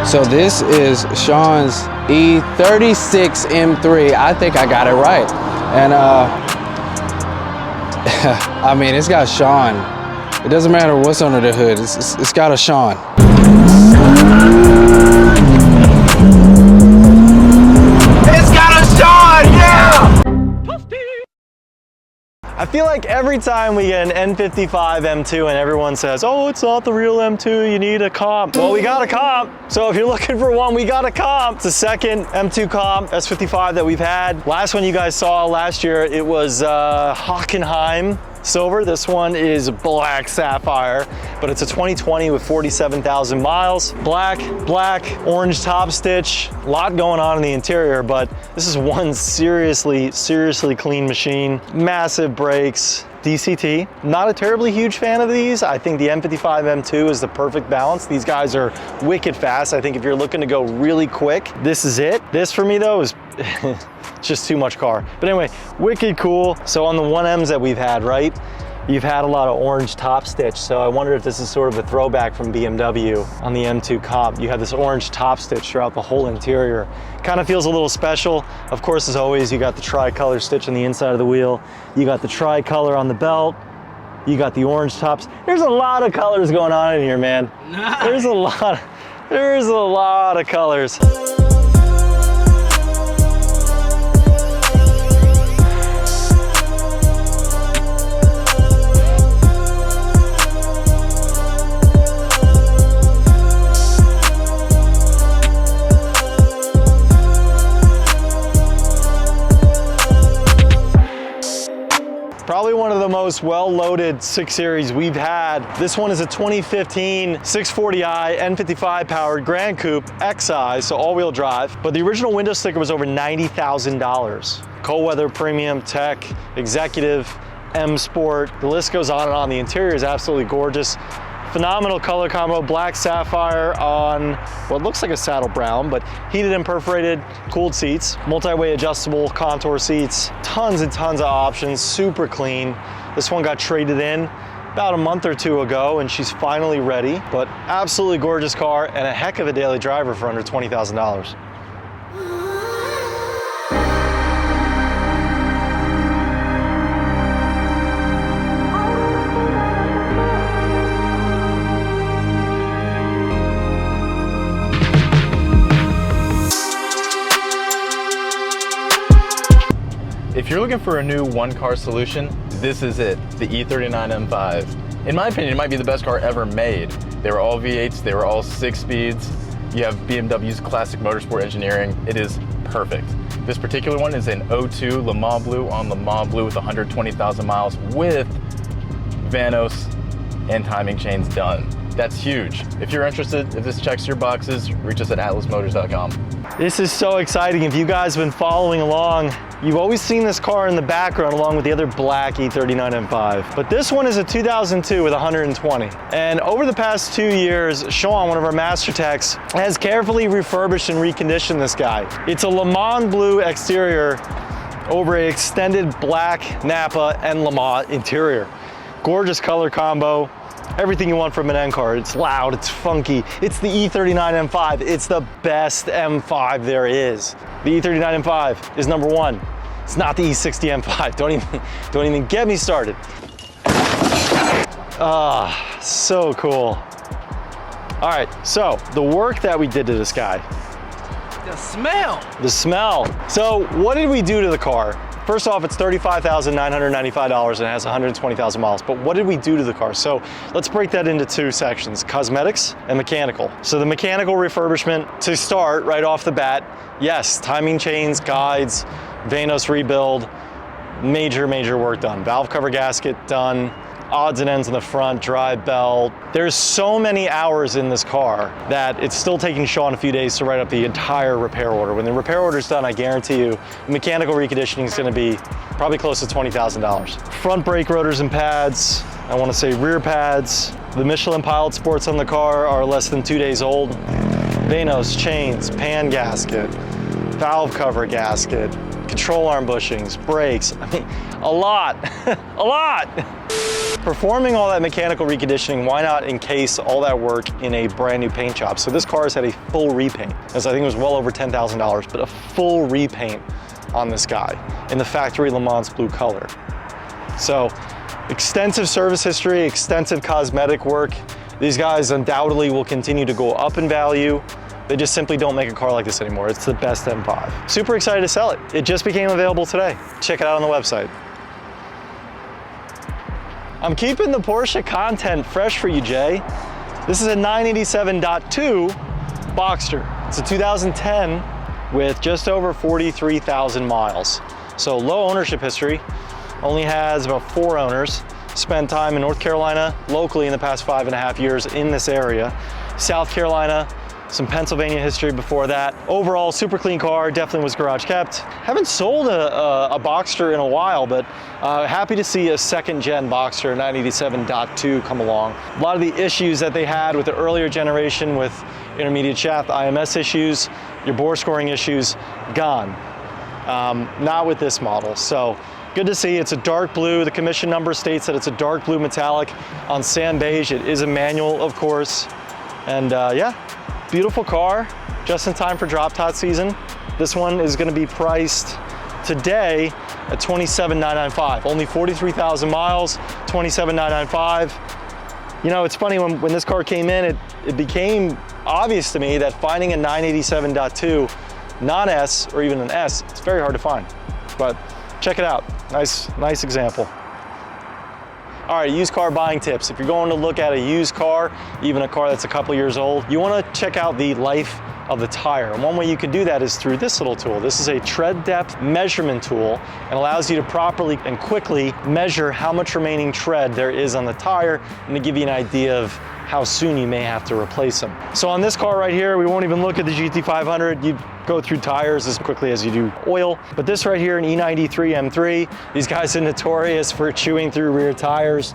So this is Sean's E36 M3. I think I got it right. And I mean, it's got Sean. It doesn't matter what's under the hood. It's got a Sean. It's got a Sean, yeah! I feel like every time we get an N55 M2 and everyone says, oh, it's not the real M2, you need a comp. Well, we got a comp. So if you're looking for one, we got a comp. It's the second M2 comp S55 that we've had. Last one you guys saw last year, it was Hockenheim silver. This one is black sapphire, but it's a 2020 with 47,000 miles. Black, orange top stitch, a lot going on in the interior, but this is one seriously clean machine. Massive brakes, DCT. Not a terribly huge fan of these. I think the M55 M2 is the perfect balance. These guys are wicked fast. I think if you're looking to go really quick, this is it. This for me though is just too much car. But anyway, wicked cool. So on the 1Ms that we've had, right? You've had a lot of orange top stitch. So I wonder if this is sort of a throwback from BMW on the M2 Comp. You have this orange top stitch throughout the whole interior. Kind of feels a little special. Of course, as always, you got the tricolor stitch on the inside of the wheel. You got the tricolor on the belt. You got the orange tops. There's a lot of colors going on in here, man. Nice. There's a lot of colors. Probably one of the most well-loaded 6 Series we've had. This one is a 2015 640i N55 powered Gran Coupe Xi, so all-wheel drive. But the original window sticker was over $90,000. Cold weather, premium, tech, executive, M Sport. The list goes on and on. The interior is absolutely gorgeous. Phenomenal color combo, black sapphire on what looks like a saddle brown, but heated and perforated, cooled seats, multi-way adjustable contour seats, tons and tons of options, super clean. This one got traded in about a month or two ago and she's finally ready, but absolutely gorgeous car and a heck of a daily driver for under $20,000. If you're looking for a new one-car solution, this is it, the E39 M5. In my opinion, it might be the best car ever made. They were all V8s, they were all 6 speeds. You have BMW's classic motorsport engineering. It is perfect. This particular one is an 02 Le Mans Blue on Le Mans Blue with 120,000 miles with Vanos and timing chains done. That's huge. If you're interested, if this checks your boxes, reach us at atlasmotors.com. This is so exciting. If you guys have been following along, you've always seen this car in the background along with the other black E39 M5. But this one is a 2002 with 120. And over the past 2 years, Sean, one of our master techs, has carefully refurbished and reconditioned this guy. It's a Le Mans blue exterior over an extended black Napa and Le Mans interior. Gorgeous color combo. Everything you want from an N car. It's loud, it's funky. It's the E39 M5. It's the best M5 there is. The E39 M5 is number 1. It's not the E60 M5. Don't even get me started. Ah, so cool. All right, so the work that we did to this guy. The smell. The smell. So what did we do to the car? First off, it's $35,995 and it has 120,000 miles. But what did we do to the car? So let's break that into 2 sections, cosmetics and mechanical. So the mechanical refurbishment, to start right off the bat, yes, timing chains, guides, Vanos rebuild, major work done. Valve cover gasket done, odds and ends in the front, drive belt. There's so many hours in this car that it's still taking Sean a few days to write up the entire repair order. When the repair order's done, I guarantee you, mechanical reconditioning is gonna be probably close to $20,000. Front brake rotors and pads, I wanna say rear pads. The Michelin Pilot Sports on the car are less than 2 days old. Vanos, chains, pan gasket, valve cover gasket, control arm bushings, brakes, I mean, a lot, a lot. Performing all that mechanical reconditioning, why not encase all that work in a brand new paint job? So this car has had a full repaint, as I think it was well over $10,000, but a full repaint on this guy in the factory Le Mans blue color. So extensive service history, extensive cosmetic work. These guys undoubtedly will continue to go up in value. They just simply don't make a car like this anymore. It's the best M5. Super excited to sell it. It just became available today. Check it out on the website. I'm keeping the Porsche content fresh for you, Jay. This is a 987.2 Boxster. It's a 2010 with just over 43,000 miles. So low ownership history, only has about 4 owners. Spent time in North Carolina, locally in the past 5.5 years in this area. South Carolina, some Pennsylvania history before that. Overall, super clean car, definitely was garage kept. Haven't sold a Boxster in a while, but happy to see a second gen Boxster 987.2 come along. A lot of the issues that they had with the earlier generation with intermediate shaft IMS issues, your bore scoring issues, gone. Not with this model. So good to see. It's a dark blue. The commission number states that it's a dark blue metallic on sand beige. It is a manual, of course. And yeah, beautiful car, just in time for drop top season. This one is gonna be priced today at $27,995. Only 43,000 miles, $27,995. You know, it's funny, when this car came in, it became obvious to me that finding a 987.2 non-S or even an S, it's very hard to find. But check it out, nice example. All right, used car buying tips. If you're going to look at a used car, even a car that's a couple years old, you wanna check out the life of the tire. And one way you can do that is through this little tool. This is a tread depth measurement tool and allows you to properly and quickly measure how much remaining tread there is on the tire and to give you an idea of how soon you may have to replace them. So on this car right here, we won't even look at the GT500. You go through tires as quickly as you do oil. But this right here, an E93 M3, these guys are notorious for chewing through rear tires.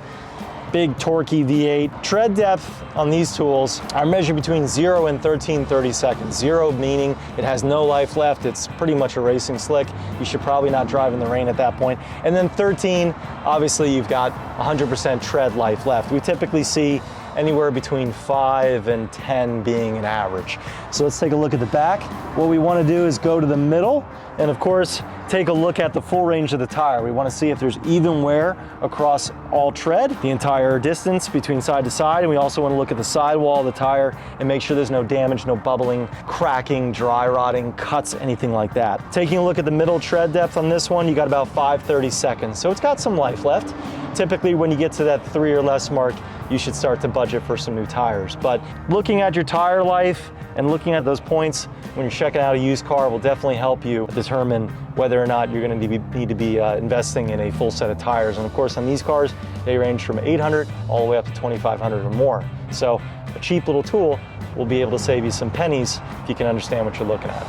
Big torquey V8. Tread depth on these tools are measured between 0 and 1330 seconds. 0 meaning it has no life left. It's pretty much a racing slick. You should probably not drive in the rain at that point. And then 13, obviously you've got 100% tread life left. We typically see anywhere between 5 and 10 being an average. So let's take a look at the back. What we want to do is go to the middle and of course take a look at the full range of the tire. We want to see if there's even wear across all tread, the entire distance between side to side, and we also want to look at the sidewall of the tire and make sure there's no damage, no bubbling, cracking, dry rotting, cuts, anything like that. Taking a look at the middle tread depth on this one, you got about 530 seconds. So it's got some life left. Typically when you get to that 3 or less mark, you should start to budget for some new tires. But looking at your tire life and looking at those points when you're checking out a used car will definitely help you determine whether or not you're going to need to be investing in a full set of tires. And of course on these cars, they range from 800 all the way up to 2,500 or more. So a cheap little tool will be able to save you some pennies if you can understand what you're looking at.